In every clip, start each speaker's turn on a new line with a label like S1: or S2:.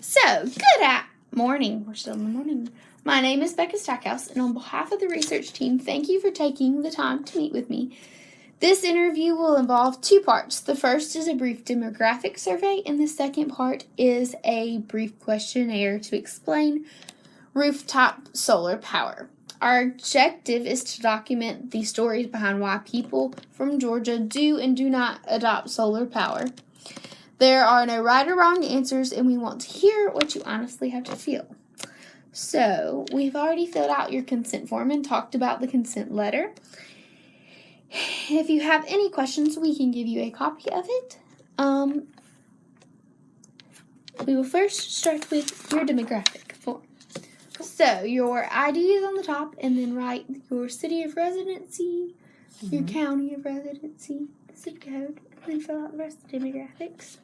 S1: So, good morning. We're still in the morning. My name is Becca Stackhouse, and on behalf of the research team, thank you for taking the time to meet with me. This interview will involve two parts. The first is a brief demographic survey, and the second part is a brief questionnaire to explain rooftop solar power. Our objective is to document the stories behind why people from Georgia do and do not adopt solar power. There are no right or wrong answers, and we want to hear what you honestly have to feel. So, we've already filled out your consent form and talked about the consent letter. If you have any questions, we can give you a copy of it. We will first start with your demographic form. So, your ID is on the top, and then write your city of residency, your county of residency, the zip code, and then fill out the rest of the demographics.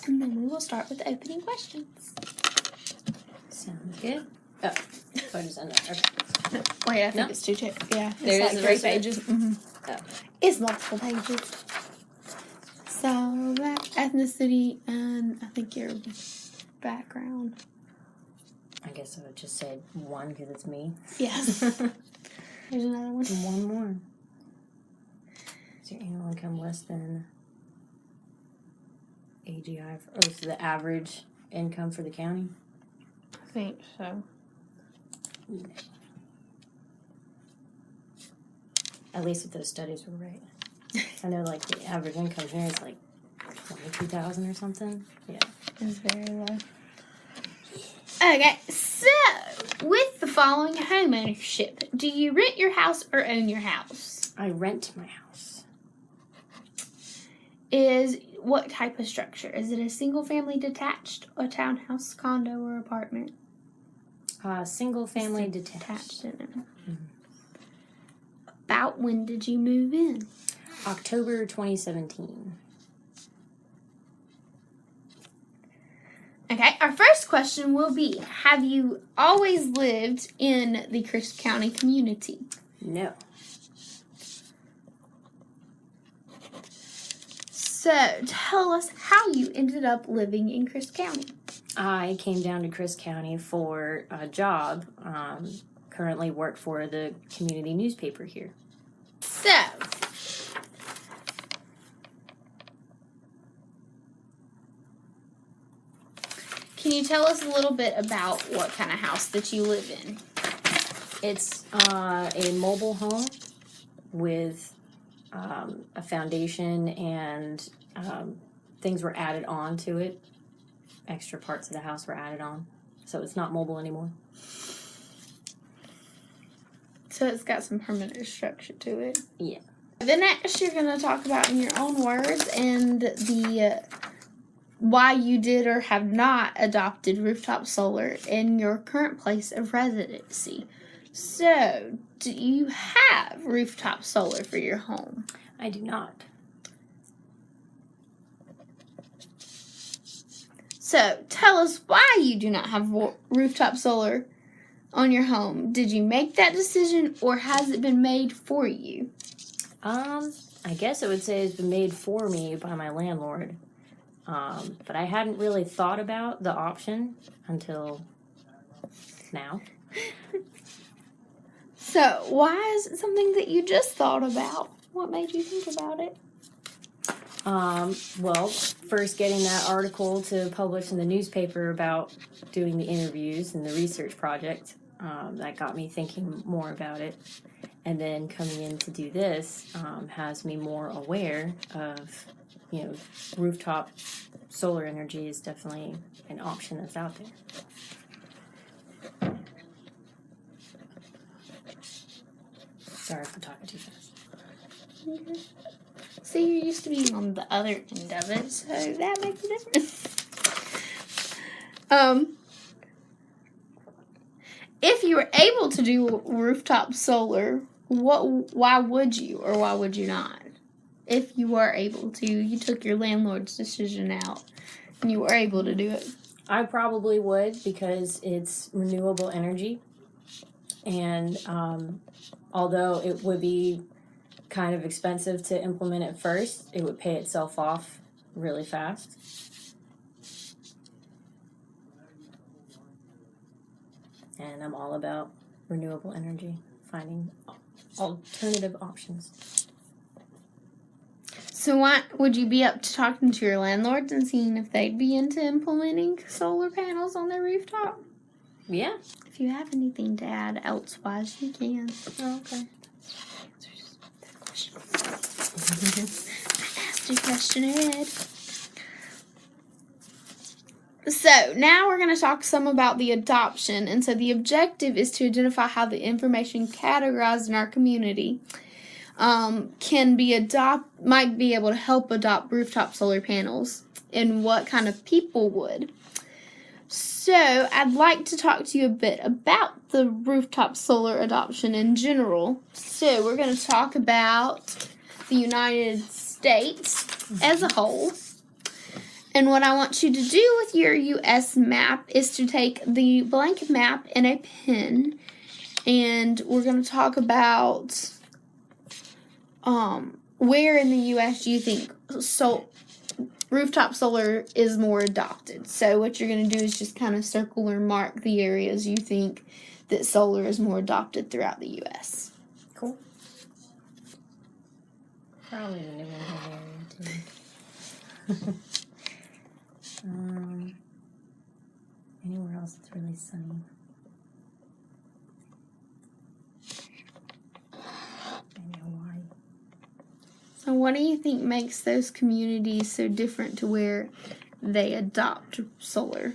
S1: And then we will start with the opening questions.
S2: Sounds good. Oh, so I just end it. Okay.
S1: Wait, I think it's two. Yeah,
S2: There
S1: it's
S2: is
S1: like
S2: the
S1: 3 pages. Mm-hmm.
S2: Oh.
S1: It's multiple pages. So that ethnicity and I think your background.
S2: I guess I would just say one because it's me.
S1: Yes. There's another one.
S2: And one more. Is your annual income less than AGI? So the average income for the county?
S1: I think so.
S2: At least if those studies were right. I know, like, the average income here is like $22,000 or something. Yeah.
S1: It's very low. Okay, so with the following home ownership, do you rent your house or own your house?
S2: I rent my house.
S1: Is what type of structure? Is it a single family detached, a townhouse, condo, or apartment?
S2: Single family detached.
S1: Mm-hmm. About when did you move in?
S2: October 2017.
S1: Okay, our first question will be, have you always lived in the Crisp County community?
S2: No.
S1: So, tell us how you ended up living in Crisp County.
S2: I came down to Crisp County for a job. Currently work for the community newspaper here.
S1: So, can you tell us a little bit about what kind of house that you live in?
S2: It's a mobile home with a foundation and things were added on to it. Extra parts of the house were added on. So it's not mobile anymore.
S1: So it's got some permanent structure to it.
S2: Yeah.
S1: The next you're going to talk about in your own words and the why you did or have not adopted rooftop solar in your current place of residency. So, do you have rooftop solar for your home?
S2: I do not.
S1: So, tell us why you do not have rooftop solar on your home. Did you make that decision or has it been made for you?
S2: I guess I would say it's been made for me by my landlord. But I hadn't really thought about the option until now.
S1: So, why is it something that you just thought about? What made you think about it?
S2: Well, first getting that article to publish in the newspaper about doing the interviews and the research project, that got me thinking more about it. And then coming in to do this has me more aware of, rooftop solar energy is definitely an option that's out there. Sorry for talking too fast.
S1: Okay. See, you're used to being on the other end of it, so that makes a difference. If you were able to do rooftop solar, why would you or why would you not? If you were able to, you took your landlord's decision out and you were able to do it.
S2: I probably would because it's renewable energy. And although it would be kind of expensive to implement it first, it would pay itself off really fast. And I'm all about renewable energy, finding alternative options.
S1: So why would you be up to talking to your landlords and seeing if they'd be into implementing solar panels on their rooftop?
S2: Yeah.
S1: If you have anything to add elsewise, you can.
S2: Oh, okay.
S1: I asked a question already. So now we're going to talk some about the adoption. And so the objective is to identify how the information categorized in our community might be able to help adopt rooftop solar panels and what kind of people would. So I'd like to talk to you a bit about the rooftop solar adoption in general. So we're going to talk about the United States as a whole. And what I want you to do with your U.S. map is to take the blank map and a pen, and we're going to talk about where in the U.S. you think rooftop solar is more adopted. So what you're going to do is just kind of circle or mark the areas you think that solar is more adopted throughout the U.S.
S2: Cool. Probably the New England area, too. Anywhere else that's really sunny. Maybe Hawaii.
S1: So what do you think makes those communities so different to where they adopt solar?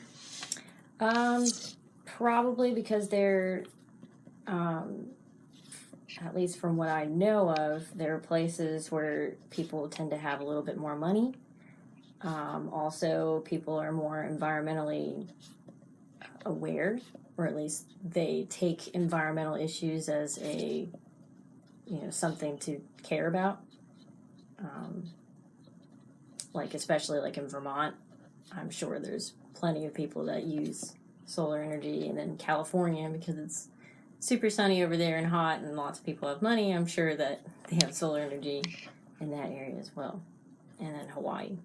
S2: Probably because they're, at least from what I know of, there are places where people tend to have a little bit more money. Also, people are more environmentally aware, or at least they take environmental issues as something to care about. Especially like in Vermont, I'm sure there's plenty of people that use solar energy, and then California, because it's super sunny over there and hot and lots of people have money, I'm sure that they have solar energy in that area as well. And then Hawaii.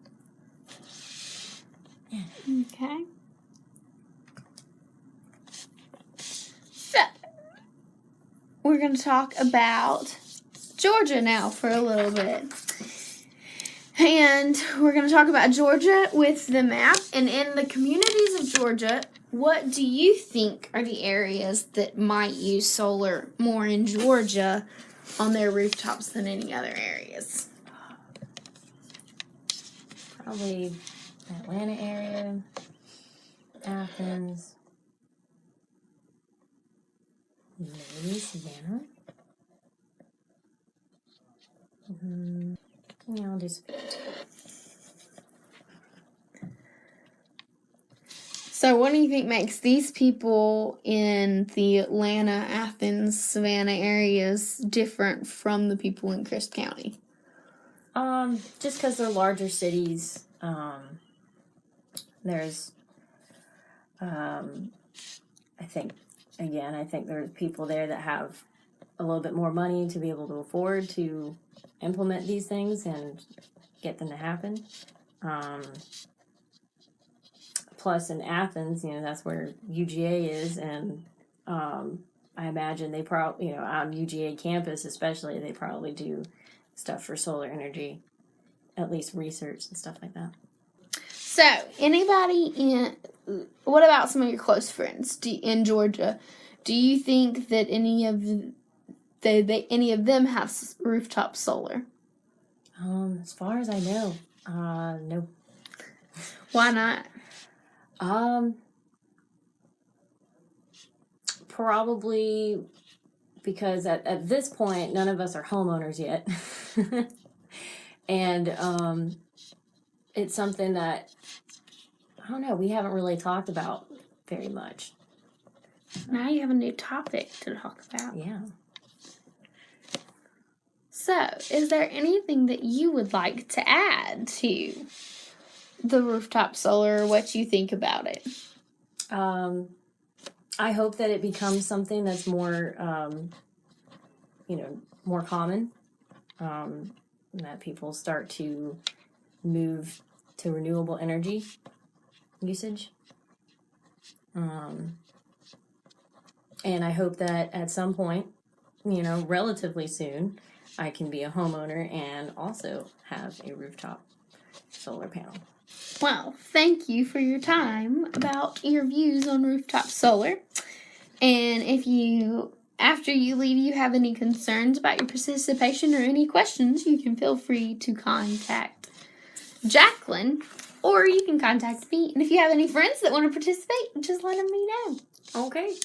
S2: Yeah.
S1: Okay. So, we're going to talk about Georgia now for a little bit. And we're going to talk about Georgia with the map. And in the communities of Georgia, what do you think are the areas that might use solar more in Georgia on their rooftops than any other areas?
S2: Probably Atlanta area, Athens, maybe Savannah. Yeah, I'll do Savannah.
S1: So what do you think makes these people in the Atlanta, Athens, Savannah areas different from the people in Crisp County?
S2: Just because they're larger cities. There's, I think there's people there that have a little bit more money to be able to afford to implement these things and get them to happen. Plus in Athens, that's where UGA is, and I imagine they probably, on UGA campus especially, they probably do stuff for solar energy, at least research and stuff like that.
S1: So, what about some of your close friends in Georgia? Do you think that any of them have rooftop solar?
S2: As far as I know, no.
S1: Why not?
S2: Probably because at this point, none of us are homeowners yet. And it's something that, I don't know, we haven't really talked about very much.
S1: Now you have a new topic to talk about.
S2: Yeah.
S1: So, is there anything that you would like to add to the rooftop solar, or what you think about it?
S2: I hope that it becomes something that's more, more common, and that people start to move to renewable energy usage. And I hope that at some point, relatively soon, I can be a homeowner and also have a rooftop solar panel.
S1: Well, thank you for your time about your views on rooftop solar. And after you leave, you have any concerns about your participation or any questions, you can feel free to contact Jacqueline, or you can contact me. And if you have any friends that want to participate, just let them know.
S2: Okay.